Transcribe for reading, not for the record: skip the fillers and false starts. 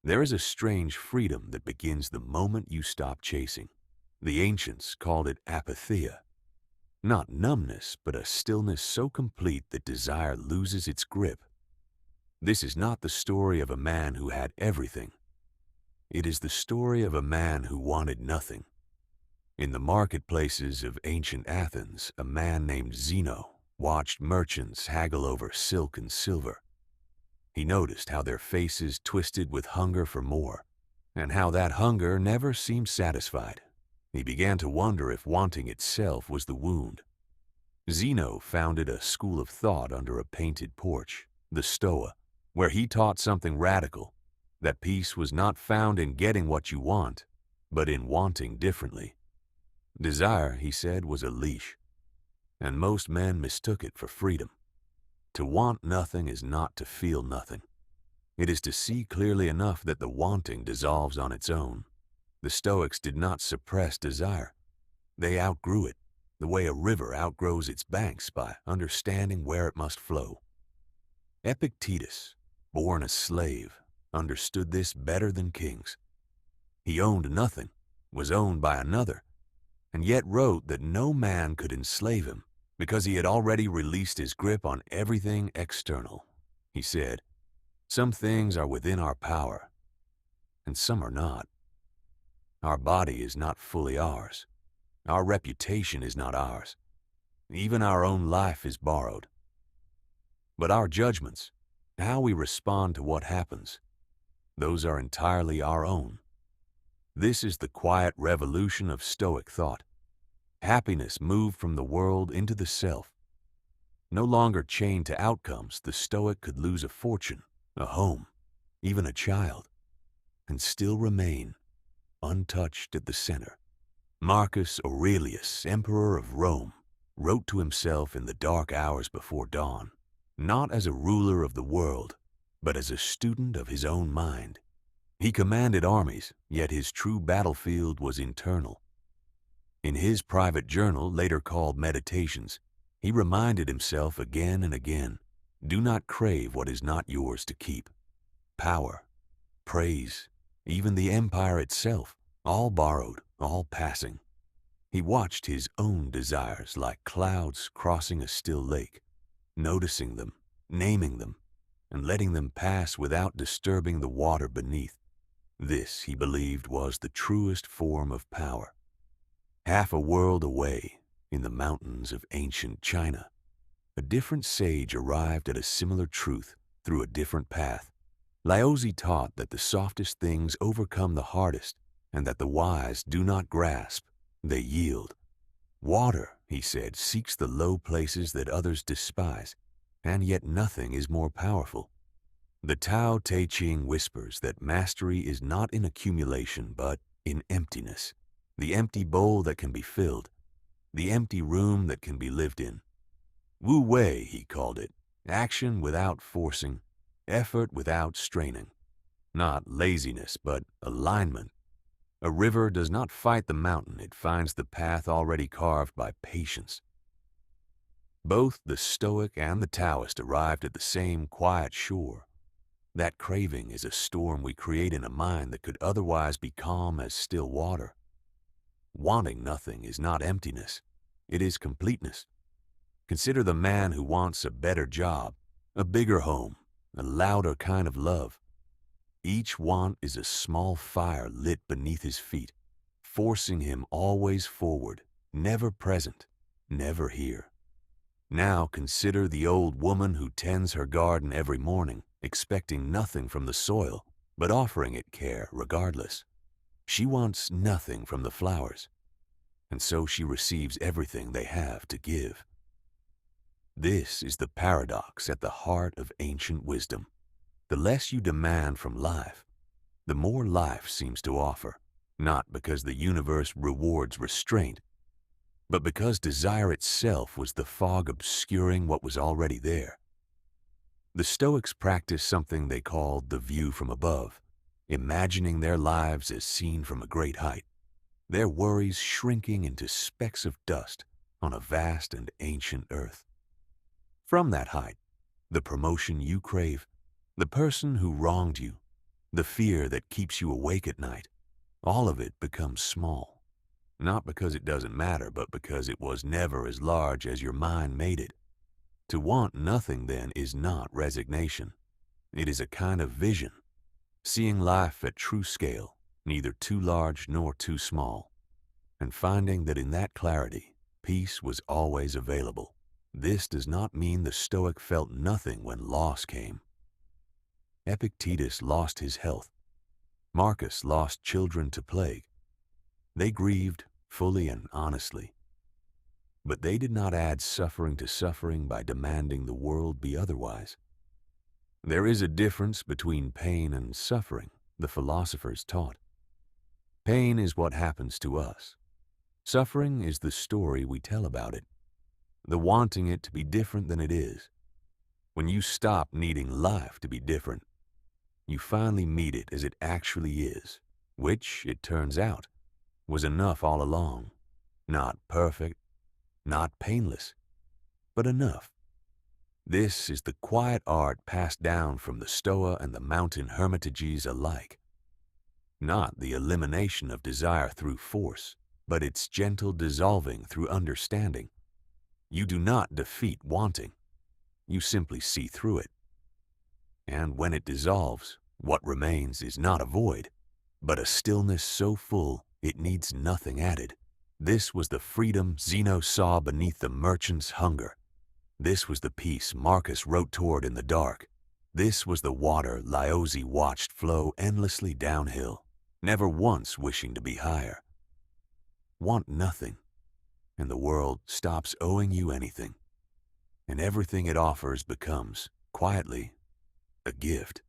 There is a strange freedom that begins the moment you stop chasing. The ancients called it apatheia. Not numbness, but a stillness so complete that desire loses its grip. This is not the story of a man who had everything. It is the story of a man who wanted nothing. In the marketplaces of ancient Athens, a man named Zeno watched merchants haggle over silk and silver. He noticed how their faces twisted with hunger for more, and how that hunger never seemed satisfied. He began to wonder if wanting itself was the wound. Zeno founded a school of thought under a painted porch, the Stoa, where he taught something radical, that peace was not found in getting what you want, but in wanting differently. Desire, he said, was a leash, and most men mistook it for freedom. To want nothing is not to feel nothing. It is to see clearly enough that the wanting dissolves on its own. The Stoics did not suppress desire. They outgrew it, the way a river outgrows its banks by understanding where it must flow. Epictetus, born a slave, understood this better than kings. He owned nothing, was owned by another, and yet wrote that no man could enslave him because he had already released his grip on everything external. He said, "Some things are within our power, and some are not. Our body is not fully ours. Our reputation is not ours. Even our own life is borrowed. But our judgments, how we respond to what happens, those are entirely our own." This is the quiet revolution of Stoic thought. Happiness moved from the world into the self. No longer chained to outcomes, the Stoic could lose a fortune, a home, even a child, and still remain untouched at the center. Marcus Aurelius, emperor of Rome, wrote to himself in the dark hours before dawn, not as a ruler of the world, but as a student of his own mind. He commanded armies, yet his true battlefield was internal. In his private journal, later called Meditations, he reminded himself again and again, do not crave what is not yours to keep. Power, praise, even the empire itself, all borrowed, all passing. He watched his own desires like clouds crossing a still lake, noticing them, naming them, and letting them pass without disturbing the water beneath. This, he believed, was the truest form of power. Half a world away, in the mountains of ancient China, a different sage arrived at a similar truth through a different path. Laozi taught that the softest things overcome the hardest, and that the wise do not grasp, they yield. Water, he said, seeks the low places that others despise, and yet nothing is more powerful. The Tao Te Ching whispers that mastery is not in accumulation, but in emptiness, the empty bowl that can be filled, the empty room that can be lived in. Wu Wei, he called it, action without forcing, effort without straining. Not laziness, but alignment. A river does not fight the mountain, it finds the path already carved by patience. Both the Stoic and the Taoist arrived at the same quiet shore. That craving is a storm we create in a mind that could otherwise be calm as still water. Wanting nothing is not emptiness, it is completeness. Consider the man who wants a better job, a bigger home, a louder kind of love. Each want is a small fire lit beneath his feet, forcing him always forward, never present, never here. Now consider the old woman who tends her garden every morning, expecting nothing from the soil, but offering it care regardless. She wants nothing from the flowers, and so she receives everything they have to give. This is the paradox at the heart of ancient wisdom. The less you demand from life, the more life seems to offer, not because the universe rewards restraint, but because desire itself was the fog obscuring what was already there. The Stoics practiced something they called the view from above, imagining their lives as seen from a great height, their worries shrinking into specks of dust on a vast and ancient earth. From that height, the promotion you crave, the person who wronged you, the fear that keeps you awake at night, all of it becomes small. Not because it doesn't matter, but because it was never as large as your mind made it. To want nothing, then, is not resignation. It is a kind of vision, seeing life at true scale, neither too large nor too small, and finding that in that clarity, peace was always available. This does not mean the Stoic felt nothing when loss came. Epictetus lost his health. Marcus lost children to plague. They grieved fully and honestly. But they did not add suffering to suffering by demanding the world be otherwise. There is a difference between pain and suffering, the philosophers taught. Pain is what happens to us. Suffering is the story we tell about it, the wanting it to be different than it is. When you stop needing life to be different, you finally meet it as it actually is, which, it turns out, was enough all along. Not perfect, not painless, but enough. This is the quiet art passed down from the Stoa and the mountain hermitages alike. Not the elimination of desire through force, but its gentle dissolving through understanding. You do not defeat wanting. You simply see through it. And when it dissolves, what remains is not a void, but a stillness so full it needs nothing added. This was the freedom Zeno saw beneath the merchant's hunger. This was the peace Marcus wrote toward in the dark. This was the water Laozi watched flow endlessly downhill, never once wishing to be higher. Want nothing, and the world stops owing you anything, and everything it offers becomes, quietly, a gift.